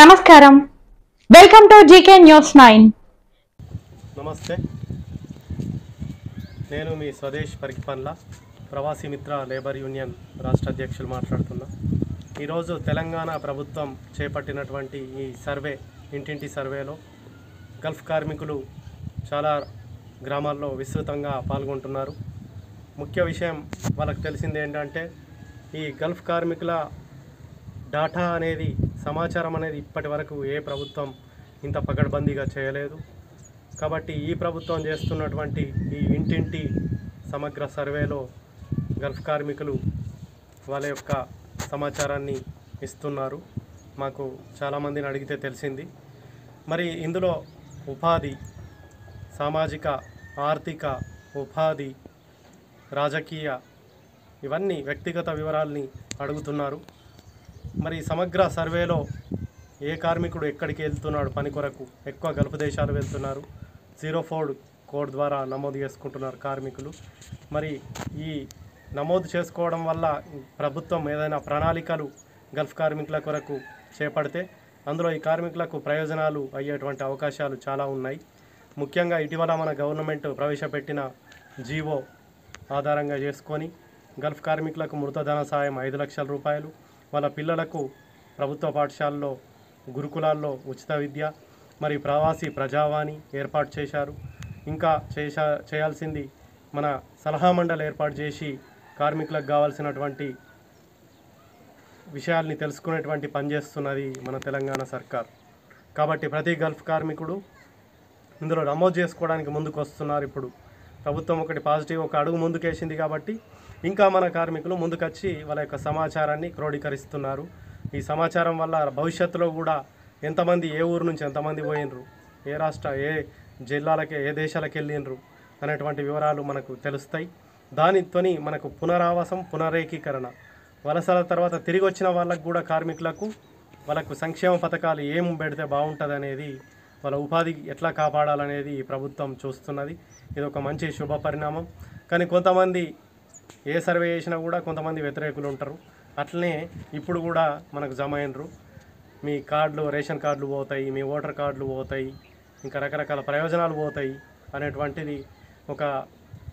నమస్కారం. Welcome to GK news 9. నమస్తే, నేను మీ స్వదేశ్ పరికిపన్ల ప్రవాసీ మిత్ర లేబర్ యూనియన్ రాష్ట్ర అధ్యక్షులు మాట్లాడుతున్నా. ఈరోజు తెలంగాణ ప్రభుత్వం చేపట్టినటువంటి ఈ సర్వే, ఇంటింటి సర్వేలో గల్ఫ్ కార్మికులు చాలా గ్రామాల్లో విస్తృతంగా పాల్గొంటున్నారు. ముఖ్య విషయం వాళ్ళకు తెలిసింది ఏంటంటే, ఈ గల్ఫ్ కార్మికుల డాటా అనేది, సమాచారం అనేది ఇప్పటి వరకు ఏ ప్రభుత్వం ఇంత పకడ్బందీగా చేయలేదు. కాబట్టి ఈ ప్రభుత్వం చేస్తున్నటువంటి ఈ ఇంటింటి సమగ్ర సర్వేలో గల్ఫ్ కార్మికులు వాళ్ళ యొక్క సమాచారాన్ని ఇస్తున్నారు. మాకు చాలామందిని అడిగితే తెలిసింది. మరి ఇందులో ఉపాధి, సామాజిక, ఆర్థిక, ఉపాధి, రాజకీయ, ఇవన్నీ వ్యక్తిగత వివరాల్ని అడుగుతున్నారు. మరి సమగ్ర సర్వేలో ఏ కార్మికుడు ఎక్కడికి వెళ్తున్నాడు పని కొరకు, ఎక్కువ గల్ఫ్ దేశాలు వెళ్తున్నారు. 04 కోడ్ ద్వారా నమోదు చేసుకుంటున్నారు కార్మికులు. మరి ఈ నమోదు చేసుకోవడం వల్ల ప్రభుత్వం ఏదైనా ప్రణాళికలు గల్ఫ్ కార్మికుల కొరకు చేపడితే అందులో ఈ కార్మికులకు ప్రయోజనాలు అయ్యేటువంటి అవకాశాలు చాలా ఉన్నాయి. ముఖ్యంగా ఇటీవల మన గవర్నమెంట్ ప్రవేశపెట్టిన జీవో ఆధారంగా చేసుకొని గల్ఫ్ కార్మికులకు మృతధన సాయం 5 లక్షల రూపాయలు, వాళ్ళ పిల్లలకు ప్రభుత్వ పాఠశాలలో, గురుకులాల్లో ఉచిత విద్య, మరి ప్రవాసీ ప్రజావాణి ఏర్పాటు చేశారు. ఇంకా చేయాల్సింది మన సలహా మండలి ఏర్పాటు చేసి కార్మికులకు కావాల్సినటువంటి విషయాల్ని తెలుసుకునేటువంటి పనిచేస్తున్నది మన తెలంగాణ సర్కార్. కాబట్టి ప్రతి గల్ఫ్ కార్మికుడు ఇందులో నమోదు చేసుకోవడానికి ముందుకు వస్తున్నారు. ఇప్పుడు ప్రభుత్వం ఒకటి పాజిటివ్, ఒక అడుగు ముందుకేసింది. కాబట్టి ఇంకా మన కార్మికులు ముందుకొచ్చి వాళ్ళ యొక్క సమాచారాన్ని క్రోడీకరిస్తున్నారు. ఈ సమాచారం వల్ల భవిష్యత్తులో కూడా ఎంతమంది ఏ ఊరు నుంచి ఎంతమంది పోయినరు, ఏ రాష్ట్ర, ఏ జిల్లాలకి, ఏ దేశాలకు వెళ్ళినరు అనేటువంటి వివరాలు మనకు తెలుస్తాయి. దానితోని మనకు పునరావాసం, పునరేకీకరణ, వలసల తర్వాత తిరిగి వచ్చిన వాళ్ళకు కూడా కార్మికులకు వాళ్ళకు సంక్షేమ పథకాలు ఏం పెడితే బాగుంటుంది అనేది, వాళ్ళ ఉపాధి ఎట్లా కాపాడాలనేది ప్రభుత్వం చూస్తున్నది. ఇది ఒక మంచి శుభ పరిణామం. కానీ కొంతమంది ఏ సర్వే చేసినా కూడా కొంతమంది వ్యతిరేకులు ఉంటారు. అట్లనే ఇప్పుడు కూడా మనకు జమ అయినరు. మీ కార్డులు, రేషన్ కార్డులు పోతాయి, మీ ఓటర్ కార్డులు పోతాయి, ఇంకా రకరకాల ప్రయోజనాలు పోతాయి అనేటువంటిది ఒక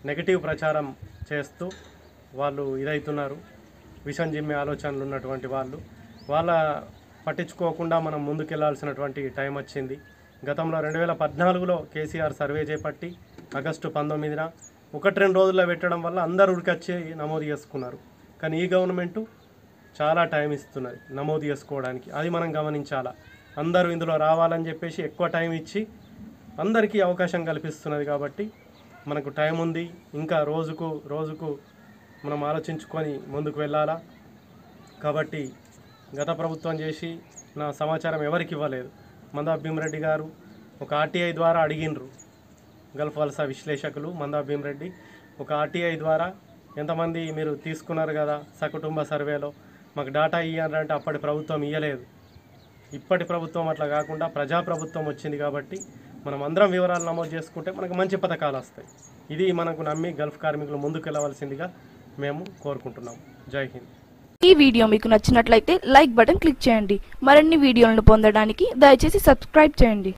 నెగిటివ్ ప్రచారం చేస్తూ వాళ్ళు ఇదవుతున్నారు. విషం జిమ్మే ఆలోచనలు ఉన్నటువంటి వాళ్ళ పట్టించుకోకుండా మనం ముందుకెళ్లాల్సినటువంటి టైం వచ్చింది. గతంలో 2014లో కేసీఆర్ సర్వే చేపట్టి ఆగస్టు 19న 1-2 రోజుల్లో పెట్టడం వల్ల అందరూ ఉరికొచ్చి నమోదు చేసుకున్నారు. కానీ ఈ గవర్నమెంటు చాలా టైం ఇస్తున్నది నమోదు చేసుకోవడానికి. అది మనం గమనించాలా. అందరూ ఇందులో రావాలని చెప్పేసి ఎక్కువ టైం ఇచ్చి అందరికీ అవకాశం కల్పిస్తున్నది. కాబట్టి మనకు టైం ఉంది. ఇంకా రోజుకు మనం ఆలోచించుకొని ముందుకు వెళ్ళాలా. కాబట్టి గత ప్రభుత్వం చేసి నా సమాచారం ఎవరికి ఇవ్వలేదు. మందాబ్ భీమరెడ్డి గారు ఒక ఆర్టీఐ ద్వారా అడిగినరు. గల్ఫ్ వలస విశ్లేషకులు మందాబ్ భీమరెడ్డి ఒక ఆర్టీఐ ద్వారా ఎంతమంది మీరు తీసుకున్నారు కదా సకుటుంబ సర్వేలో, మాకు డాటా ఇవ్వాలంటే అప్పటి ప్రభుత్వం ఇవ్వలేదు. ఇప్పటి ప్రభుత్వం అట్లా కాకుండా ప్రజాప్రభుత్వం వచ్చింది. కాబట్టి మనం అందరం వివరాలు నమోదు చేసుకుంటే మనకు మంచి పథకాలు వస్తాయి. ఇది మనకు నమ్మి గల్ఫ్ కార్మికులు ముందుకు వెళ్ళవలసిందిగా మేము కోరుకుంటున్నాం. జై హింద్. ఈ వీడియో మీకు నచ్చినట్లయితే లైక్ బటన్ క్లిక్ చేయండి. మరిన్ని వీడియోలను పొందడానికి దయచేసి సబ్స్క్రైబ్ చేయండి.